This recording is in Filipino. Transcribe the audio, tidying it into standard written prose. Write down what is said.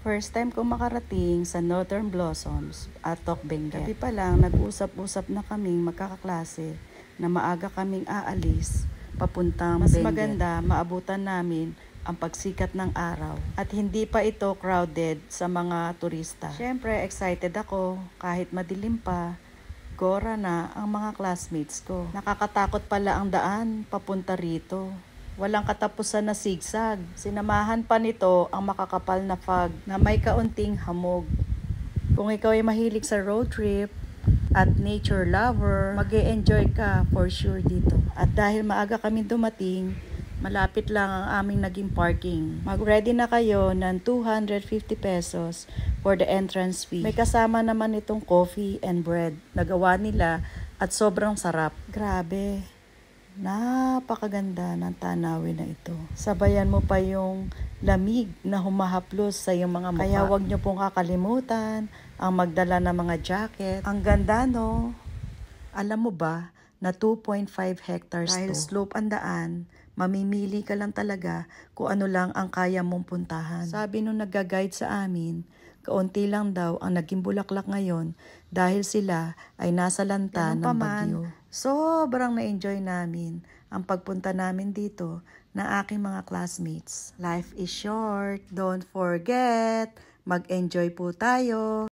First time kong makarating sa Northern Blossoms at Tok Benguet. Gabi pa lang, nag-usap-usap na kaming magkakaklase na maaga kaming aalis papuntang Benguet. Mas maganda, maabutan namin ang pagsikat ng araw at hindi pa ito crowded sa mga turista. Syempre, excited ako kahit madilim pa. Gora na ang mga classmates ko. Nakakatakot pala ang daan papunta rito. Walang katapusan na sigsag. Sinamahan pa nito ang makakapal na fog na may kaunting hamog. Kung ikaw ay mahilig sa road trip at nature lover, mag-e-enjoy ka for sure dito. At dahil maaga kami dumating, malapit lang ang aming naging parking. Mag-ready na kayo ng 250 pesos for the entrance fee. May kasama naman itong coffee and bread na gawa nila at sobrang sarap. Grabe, napakaganda ng tanawin na ito. Sabayan mo pa yung lamig na humahaplos sa iyong mga mukha. Kaya huwag nyo pong kakalimutan ang magdala ng mga jacket. Ang ganda, no? Alam mo ba na 2.5 hectares dahil slope ang daan, mamimili ka lang talaga kung ano lang ang kaya mong puntahan. Sabi nung nagga-guide sa amin, kaunti lang daw ang naging bulaklak ngayon dahil sila ay nasa lanta ng bagyo. Sobrang na-enjoy namin ang pagpunta namin dito ng aking mga classmates. Life is short. Don't forget, mag-enjoy po tayo.